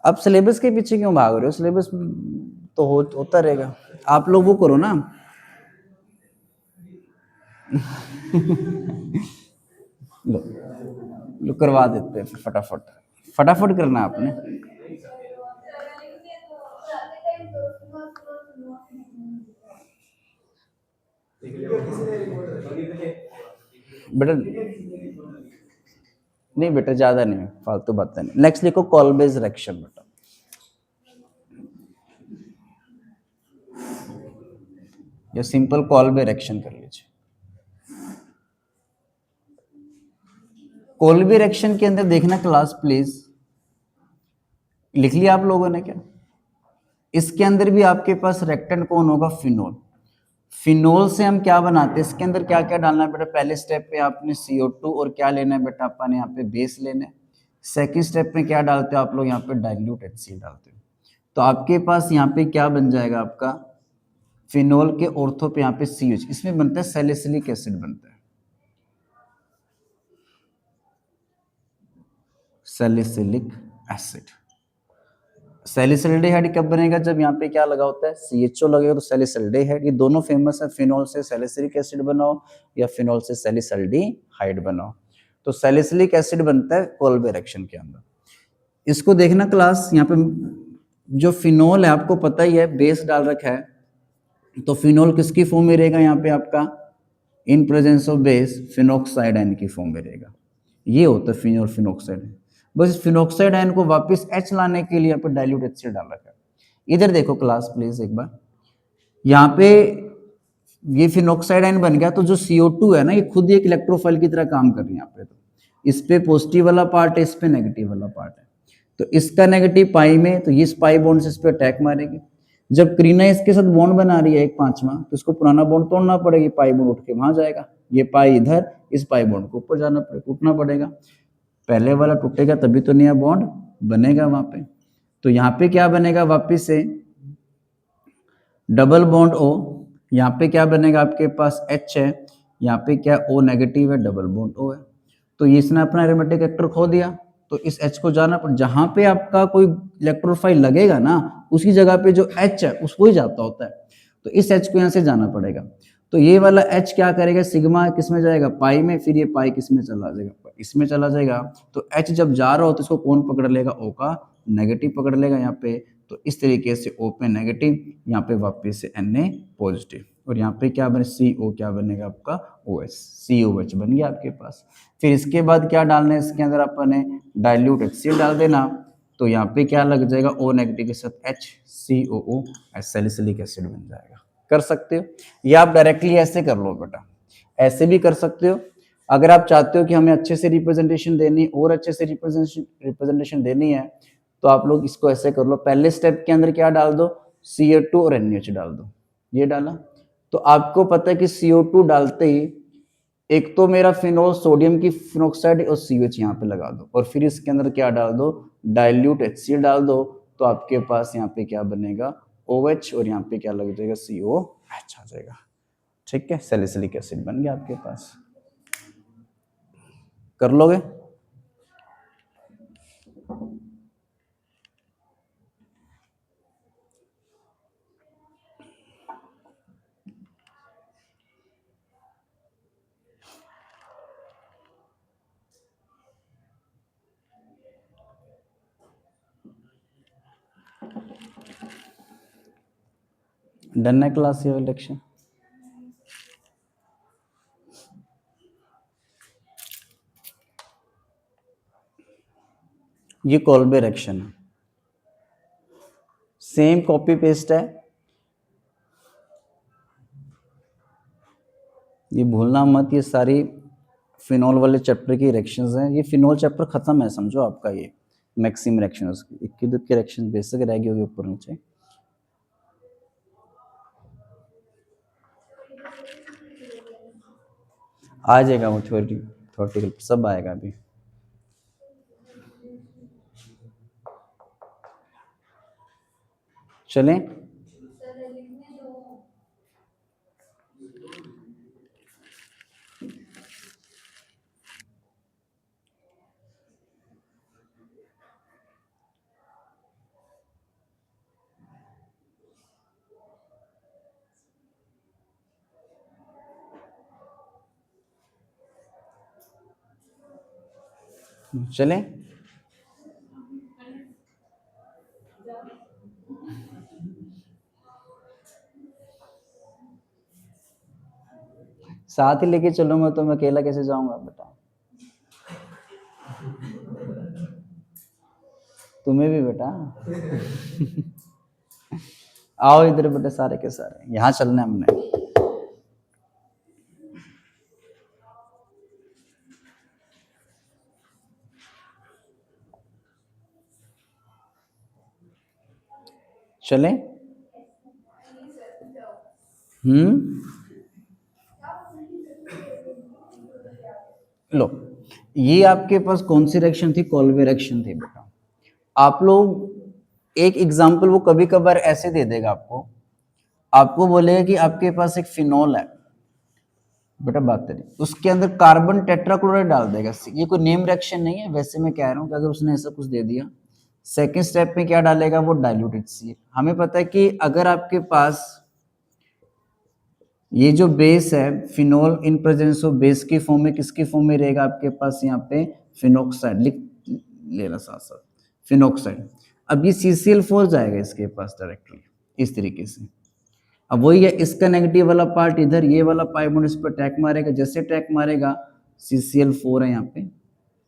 अब सिलेबस के पीछे क्यों भाग रहे हो, सिलेबस तो होता रहेगा। आप लोग वो करो ना लो करवा देते हैं फटाफट, फटाफट करना आपने। बेटा नहीं बेटा ज्यादा नहीं, फालतू बातें नहीं। नेक्स्ट लिखो कॉल-बेस्ड रिएक्शन बेटा। या सिंपल कॉल-बेस्ड रिएक्शन कर लीजिए। कॉल-बेस्ड रिएक्शन के अंदर देखना क्लास प्लीज, लिख लिया आप लोगों ने क्या? इसके अंदर भी आपके पास रिएक्टेंट कौन होगा, फिनोल। फिनोल से हम क्या बनाते हैं, इसके अंदर क्या क्या डालना है बेटा, पहले स्टेप पे आपने CO2 और क्या लेना है बेटा, अपन यहाँ पे बेस लेना है। सेकंड स्टेप में क्या डालते हो आप लोग, यहाँ पे डाइल्यूट HCl डालते हो। तो आपके पास यहाँ पे क्या बन जाएगा आपका, फिनोल के ऑर्थो पे यहाँ पे CH, इसमें बनता है सैलिसिलिक एसिड बनता है, सैलिसिलिक एसिड। सैलिसल्डिहाइड कब बनेगा, जब यहाँ पे क्या लगा होता है, CHO लगेगा तो सैलिसल्डिहाइड। ये दोनों फेमस है, फिनोल से सैलिसिलिक एसिड बनाओ या फिनोल से सैलिसल्डिहाइड बनाओ। तो सैलिसिलिक एसिड बनता है कॉल-बेस्ड रिएक्शन के अंदर। इसको देखना क्लास, यहाँ पे जो फिनोल है आपको पता ही है, बेस डाल रखा है, तो फिनोल किसकी फॉर्म में रहेगा, यहाँ पे आपका in presence of base phenoxide ion की फॉर्म में रहेगा। ये होता है फिनोल फिनोक्साइड। बस फिनोक्साइड आयन को वापस H लाने के लिए यहाँ पे डाइल्यूट HCl डाल रखा है। इधर देखो क्लास प्लीज एक बार, यहाँ पे ये फिनोक्साइड आयन बन गया, तो जो CO2 है ना, ये खुद एक इलेक्ट्रोफाइल की तरह काम कर रही है यहाँ पे। तो इस पे पॉजिटिव वाला पार्ट है, इस पे नेगेटिव वाला पार्ट है। तो इसका नेगेटिव पाई में, तो ये पाई बॉन्ड से इस पे अटैक मारेगी। जब क्रीना इसके साथ बॉन्ड बना रही है एक 5वां, तो इसको पुराना बॉन्ड तोड़ना पड़ेगा, पाई बॉन्ड उठ के वहां जाएगा, ये पाई इधर, इस पाई बॉन्ड को ऊपर जाना पड़ेगा, टूटना पड़ेगा। पहले वाला टूटेगा तभी तो नया बॉन्ड बनेगा वहां पे। तो यहाँ पे क्या बनेगा, वापिस से डबल बॉन्ड O, यहाँ पे क्या बनेगा आपके पास H है, यहाँ पे क्या O नेगेटिव है, डबल बॉन्ड O है। तो ये इसने अपना एरोमेटिक वेक्टर खो दिया, तो इस H को जाना पर जहां पे आपका कोई इलेक्ट्रोफाइल लगेगा ना, उसी जगह पे जो H है उसको ही जाता होता है, तो इस H को यहाँ से जाना पड़ेगा। तो ये वाला H क्या करेगा, सिग्मा किस में जाएगा, पाई में, फिर ये पाई किस में चला जाएगा, इसमें चला जाएगा। तो H जब जा रहा हो तो इसको कौन पकड़ लेगा, O का नेगेटिव पकड़ लेगा यहाँ पे। तो इस तरीके से O पे नेगेटिव, यहाँ पे वापस से Na पॉजिटिव, और यहाँ पे क्या बने, CO क्या बनेगा आपका OH, COH बन गया आपके पास। फिर इसके बाद क्या डालना है इसके अंदर, अपने डाइल्यूट HCl डाल देना, तो यहाँ पे क्या लग जाएगा, O नेगेटिव के साथ HCOO सैलिसिलिक एसिड बन जाएगा। कर सकते हो, या आप डायरेक्टली ऐसे कर लो बेटा, ऐसे भी कर सकते हो। अगर आप चाहते हो कि हमें अच्छे से रिप्रेजेंटेशन देनी और अच्छे से रिप्रेजेंटेशन देनी है तो आप लोग इसको ऐसे कर लो, पहले स्टेप के अंदर क्या डाल दो, CO2 और NaOH डाल दो। ये डाला तो आपको पता है कि CO2 डालते ही एक तो मेरा फिनोल सोडियम की फिनोक्साइड और CH यहाँ पे लगा दो, और फिर इसके अंदर क्या डाल दो, डाइल्यूट HCl डाल दो, तो आपके पास यहाँ पे क्या बनेगा, OH, और यहाँ पे क्या लग जाएगा, COH आ जाएगा। ठीक है, सैलिसिलिक एसिड बन गया आपके पास। कर लोगे? डन है क्लास, ये इलेक्शन? ये कोल्बे रिएक्शन है, सेम कॉपी पेस्ट है, ये भूलना मत, ये सारी फिनोल वाले चैप्टर की रिएक्शंस हैं। ये फिनोल चैप्टर खत्म है समझो आपका, ये मैक्सिमम रिएक्शंस की, इक्की दुक्की की रिएक्शन बेसिक रह गई होगी ऊपर नीचे। आ जाएगा वो थ्योरेटिकल सब आएगा अभी। चलें, चलें। साथ ही लेके चलूंगा तो मैं अकेला कैसे जाऊंगा बेटा, तुम्हें भी बेटा। आओ इधर बेटा, सारे के सारे यहाँ चलना है हमने। चलें? लो, ये आपके पास कौन सी रिएक्शन थी, कोल्बे रिएक्शन थी बेटा। आप लोग एक एग्जांपल वो कभी कभार ऐसे दे देगा आपको, आपको बोलेगा कि आपके पास एक फिनोल है बेटा, बात करिए, उसके अंदर कार्बन टेट्राक्लोराइड डाल देगा। ये कोई नेम रिएक्शन नहीं है, वैसे मैं कह रहा हूँ कि अगर उसने ऐसा कुछ दे दिया, सेकेंड स्टेप में क्या डालेगा, वो डाइल्यूट HCl। हमें पता है कि अगर आपके पास ये जो बेस है phenol in presence of base की फॉर्म में, किसकी फॉर्म में रहेगा आपके पास, यहाँ पे फिनोक्साइड लिख लेना साथ साथ, फिनोक्साइड। अब ये CCl4 जाएगा इसके पास डायरेक्टली इस तरीके से। अब वही है, इसका नेगेटिव वाला पार्ट इधर, ये वाला पाई बॉन्ड इस पर अटैक मारेगा, जैसे अटैक मारेगा CCl4 है यहाँ पे,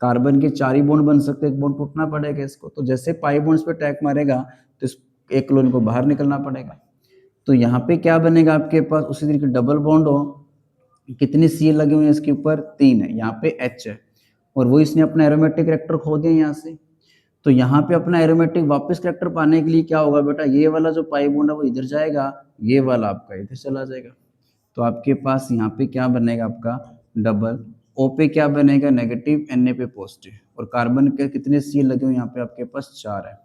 कार्बन के 4 ही बॉन्ड बन सकते, एक बॉन्ड टूटना पड़ेगा इसको, तो जैसे पाई बॉन्ड इस पर अटैक मारेगा तो इस एक क्लोरीन को बाहर निकलना पड़ेगा। तो यहाँ पे क्या बनेगा आपके पास, उसी तरीके डबल बॉन्ड हो, कितने Cl लगे हुए हैं इसके ऊपर, 3 है, यहाँ पे H है, और वो इसने अपना एरोमेटिक कैरेक्टर खो दिया यहाँ से। तो यहाँ पे अपना एरोमेटिक वापस कैरेक्टर पाने के लिए क्या होगा बेटा, ये वाला जो पाई बॉन्ड है वो इधर जाएगा, ये वाला आपका इधर चला जाएगा, तो आपके पास यहाँ पे क्या बनेगा आपका डबल, O पे क्या बनेगा नेगेटिव, Na पे पॉजिटिव, और कार्बन के कितने Cl लगे हुए यहाँ पे आपके पास 4 है,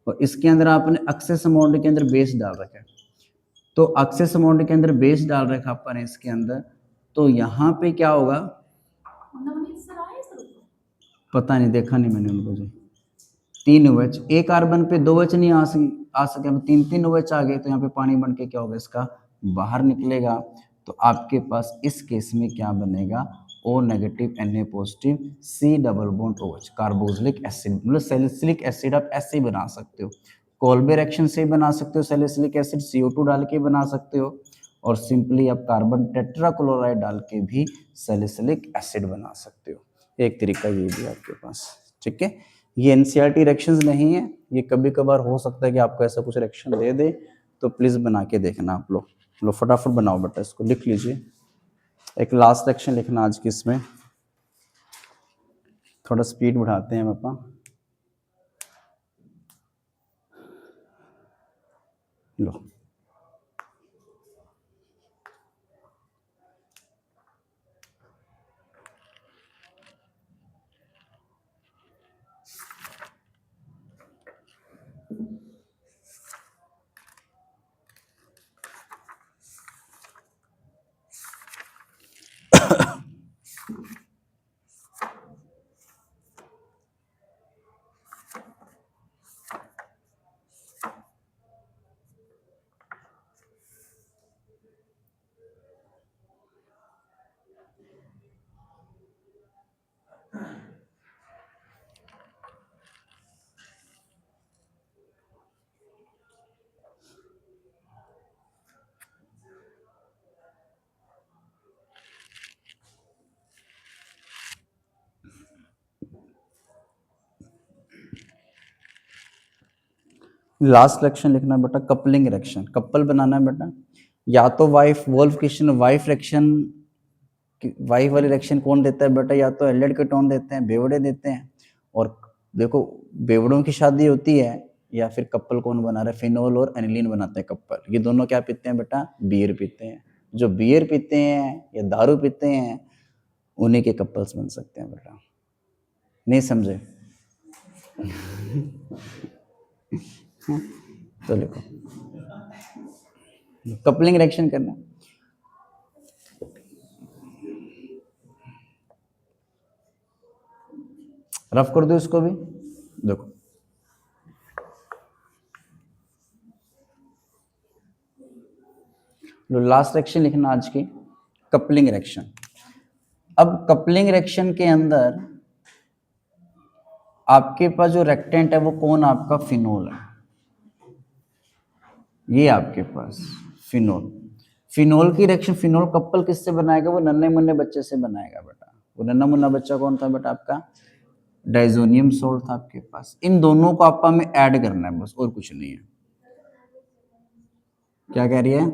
और इसके अंदर आपने एक्सेस अमाउंट के अंदर बेस डाल रखा है, तो एक्सेस अमाउंट के अंदर बेस डाल रखा अपन इसके अंदर, तो यहाँ पे क्या होगा, पता नहीं, देखा नहीं मैंने उनको, जो 3 OH, एक कार्बन पे 2 OH नहीं आ सके, 3 OH आ गए, तो यहाँ पे पानी बन के क्या होगा, इसका बाहर निकलेगा। तो आपके पास इस केस में क्या बनेगा, O negative Na positive C double bond OH, carboxylic acid, मतलब सैलिसिलिक एसिड आप ऐसे ही बना सकते हो, कोल्बे रिएक्शन से बना सकते हो, सैलिसिलिक एसिड CO2 डाल के बना सकते हो, और सिंपली आप कार्बन टेट्राक्लोराइड डाल के भी सैलिसिलिक एसिड बना सकते हो। एक तरीका ये भी आपके पास, ठीक है। ये NCERT रिएक्शंस नहीं है, ये कभी कभार हो सकता है कि आपको ऐसा कुछ रिएक्शन दे दे, तो प्लीज बना के देखना आप लोग। लो फटाफट बनाओ बेटा, इसको लिख लीजिए। एक लास्ट सेक्शन लिखना आज की, इसमें थोड़ा स्पीड बढ़ाते हैं पापा। लो लास्ट रिएक्शन लिखना बेटा, कपलिंग रिएक्शन। कपल बनाना है बेटा, या तो wife wolf question wife reaction, wife वाली रिएक्शन कौन देता है बेटा, या तो एल्डेड कीटोन देते हैं, बेवड़े देते हैं। और देखो बेवड़ों की शादी होती है, या फिर कपल कौन बना रहा है, फिनोल और एनिलीन बनाते हैं कपल। ये दोनों क्या पीते हैं बेटा, बियर पीते हैं। जो बियर पीते हैं या दारू पीते हैं उन्हीं के कपल्स बन सकते हैं बेटा। नहीं समझे? तो लिखो कपलिंग रिएक्शन करना। रफ कर दो इसको भी, देखो लास्ट रिएक्शन लिखना आज की, कपलिंग रिएक्शन। अब कपलिंग रिएक्शन के अंदर आपके पास जो रिएक्टेंट है वो कौन, आपका फिनोल है। ये आपके पास फिनोल, फिनोल की रिएक्शन, फिनोल कपल किससे बनाएगा, वो नन्हे मुन्ने बच्चे से बनाएगा बेटा। वो नन्हा मुन्ना बच्चा कौन था बेटा, आपका डाइजोनियम सोल्ट था आपके पास। इन दोनों को आपा में ऐड करना है बस, और कुछ नहीं है। क्या कह रही है,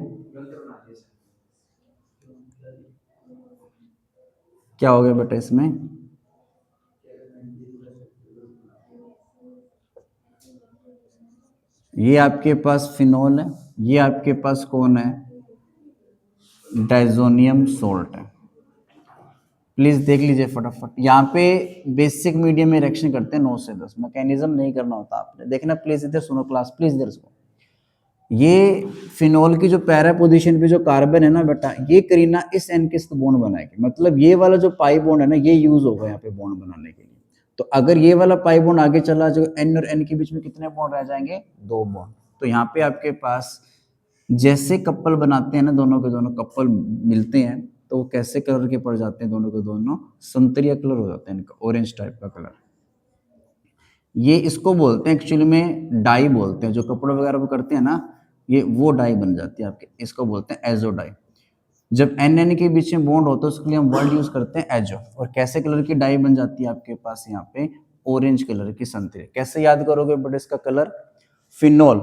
क्या हो गया बेटा इसमें, ये आपके पास फिनोल है, ये आपके पास कौन है, डाइजोनियम सोल्ट है। प्लीज देख लीजिए फटाफट, यहाँ पे बेसिक मीडियम में रिएक्शन करते हैं 9 से 10, मैकेनिज्म नहीं करना होता आपने, देखना प्लीज इधर सुनो क्लास, प्लीज इधर सुनो। ये फिनोल की जो पैरा पोजीशन पे जो कार्बन है ना बेटा, ये करीना इस एन के साथ बॉन्ड बनाएगी। मतलब ये वाला जो पाई बॉन्ड है ना, ये यूज होगा यहाँ पे बॉन्ड बनाने के लिए। तो अगर ये वाला पाई बॉन्ड आगे चला, जो एन और एन के बीच में कितने बॉन्ड रह जाएंगे, 2 बॉन्ड। तो यहाँ पे आपके पास जैसे कपल बनाते हैं ना, दोनों के दोनों कपल मिलते हैं, तो वो कैसे कलर के पड़ जाते हैं, दोनों के दोनों संतरिया कलर हो जाते हैं, इनका ऑरेंज टाइप का कलर। ये इसको बोलते हैं एक्चुअली में डाई बोलते हैं, जो कपड़े वगैरह वो करते हैं ना, ये वो डाई बन जाती है आपके, इसको बोलते हैं एजो डाई। जब एन एन के बीच में बॉन्ड होता है उसके लिए हम वर्ड यूज करते हैं एजो। और कैसे कलर की डाई बन जाती है आपके पास यहाँ पे, ऑरेंज कलर की संतरी। कैसे याद करोगे बट इसका कलर, फिनोल,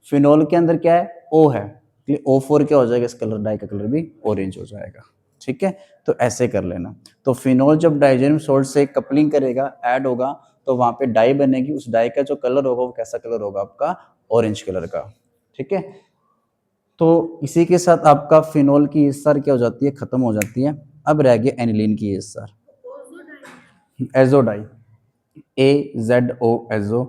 फिनोल के अंदर क्या है, ओ है, O4 क्या हो जाएगा, इस कलर डाई का कलर भी ऑरेंज हो जाएगा। ठीक है, तो ऐसे कर लेना। तो फिनोल जब डाइजेनियम सोल्ट से कपलिंग करेगा, ऐड होगा, तो वहां पे डाई बनेगी। उस डाई का जो कलर होगा वो कैसा कलर होगा आपका, ऑरेंज कलर का। ठीक है, तो इसी के साथ आपका फिनोल की एस्टर क्या हो जाती है, खत्म हो जाती है। अब रह गया एनिलीन की ester, azo dye, AZO azo